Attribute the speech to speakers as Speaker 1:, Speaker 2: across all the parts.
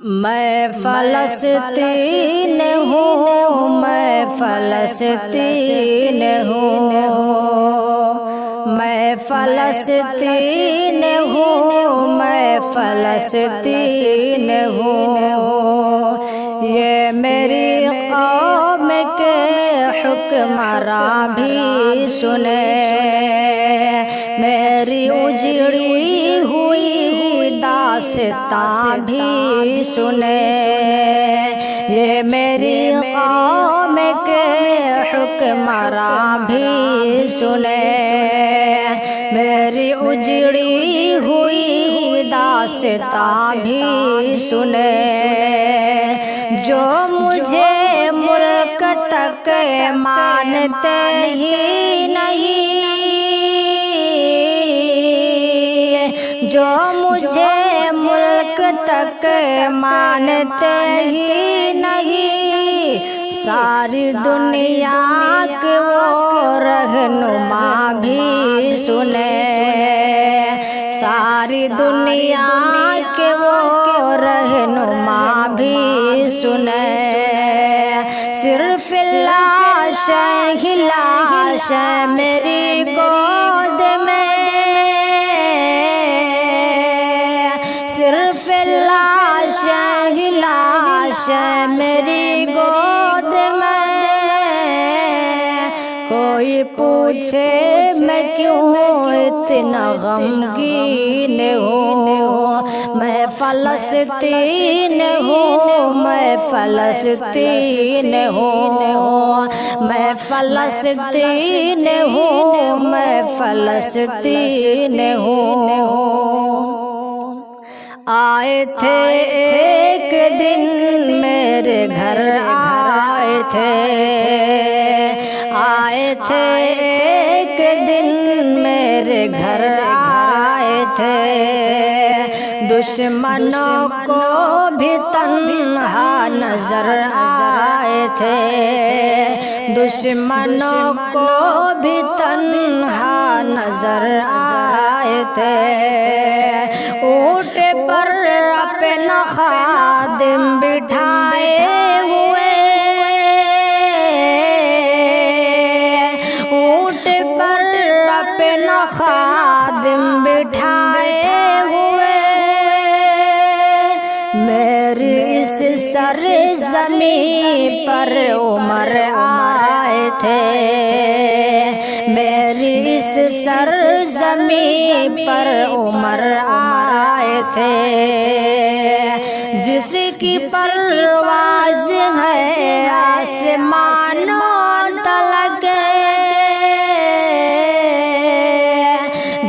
Speaker 1: میں فلسطین ہوں، میں فلسطین ہوں، میں فلسطین ہوں، میں فلسطین ہوں۔ یہ میری قوم کے حکمراں بھی سنے، میری اجڑی ہوئی داستان بھی سنے۔ یہ میری قوم کے حکمراں بھی سنے، میری اجڑی ہوئی داستان بھی سنے۔ جو مجھے ملک تک مانتے ہی نہیں، جو مجھے ملک تک مانتے ہی نہیں، ساری دنیا کے وہ رہنما بھی سنے، ساری دنیا کے وہ رہنما بھی سنے۔ صرف لاش ہی لاش میری گود میں، صرف لاش ہی لاش میری گود میں۔ کوئی پوچھے میں کیوں اتنا غمگین ہوں، میں فلسطین ہوں، میں فلسطین ہوں، میں فلسطین ہوں، میں فلسطین ہوں۔ آئے تھے ایک دن میرے گھر، آئے تھے، آئے تھے ایک دن میرے گھر، آئے تھے۔ دشمنوں کو بھی تنہا نظر آئے تھے، دشمنوں کو بھی تنہا نظر آئے تھے۔ اونٹ پر اپنا خادم بٹھائے ہوئے، اونٹ پر اپنا خادم بٹھائے ہوئے، میری اس سرزمین پر عمر آئے تھے، میری اس سرزمین پر عمر آئے تھے۔ جس کی پرواز ہے آسمانوں تلک،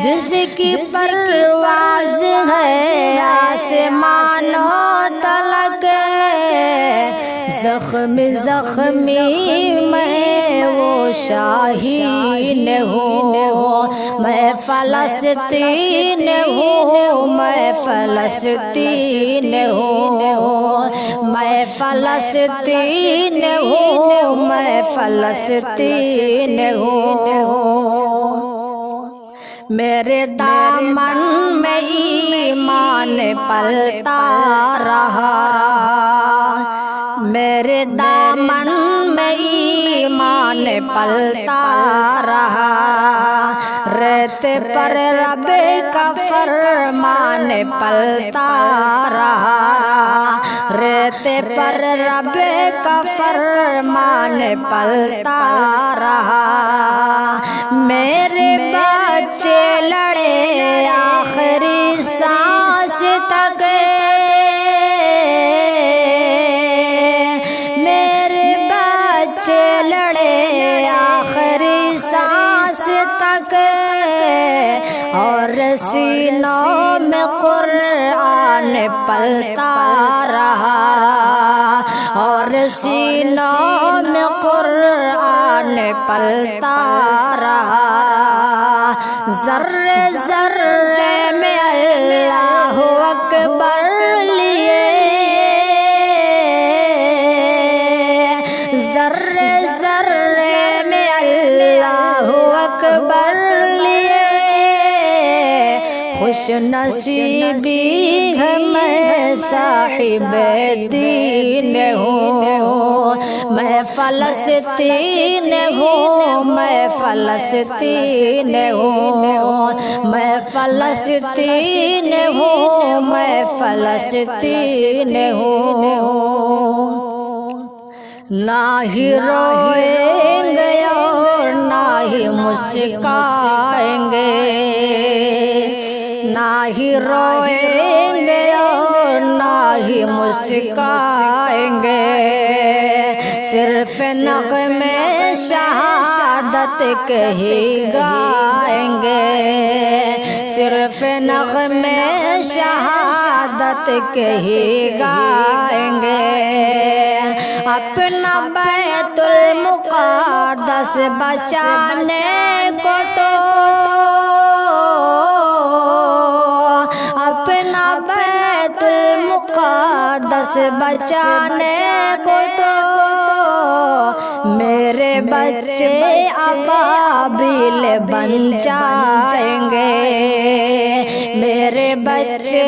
Speaker 1: جس کی پرواز ہے آسمانوں تلک، زخمی زخمی میں وہ شاہین ہوں، میں فلسطین ہوں، میں فلسطین ہوں، میں فلسطین ہوں، میں فلسطین ہوں۔ میرے دامن میں ایمان پلتا رہا، میرے دامن میں ایمان پلتا رہا، ریت پر رب کا فرمان پلتا رہا، ریت پر رب کا فرمان پلتا رہا۔ میرے بچے لڑے آخری سانس تک، میرے بچے لڑے آخری سانس تک، اور سینوں میں قرآن پلتا رہا، اور سینوں میں قرآن پلتا رہا۔ ذرے ذرے میں اللہ اکبر لیے، ذرے ذرے میں اللہ اکبر لیے، خوش خوش نصیبی ہے میں صاحب دین ہوں، میں فلسطین ہوں، میں فلسطین ہوں، میں فلسطین ہوں، میں فلسطین ہوں۔ نہ ہی روئیں گے اور نہ ہی مسکائیں گے، نہ ہی روئیں گے اور نہ ہی مسکائیں گے، صرف نغمے شہادت کے ہی گائیں گے، صرف نغمے شہادت کے ہی گائیں گے۔ اپنا بیت المقدس بچانے کو تو، اپنا بیت المقدس بچانے کو تو میرے بچے ابابیل بن جائیں گے، میرے بچے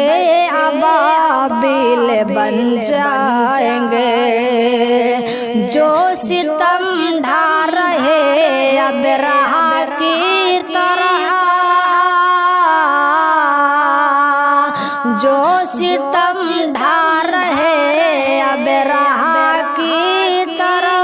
Speaker 1: ابابیل بن جائیں گے۔ جو ستم ڈھا رہے ابرہہ کی طرح، جو ستم ڈھا رہے ابرہہ کی طرح،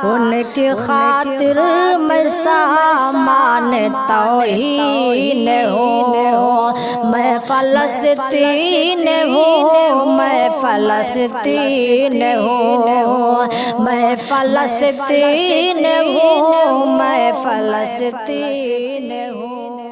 Speaker 1: ان کی خاطر میں سامان توہین ہوں، میں فلسطین ہوں، میں فلسطین ہوں، میں فلسطین ہوں، میں فلسطین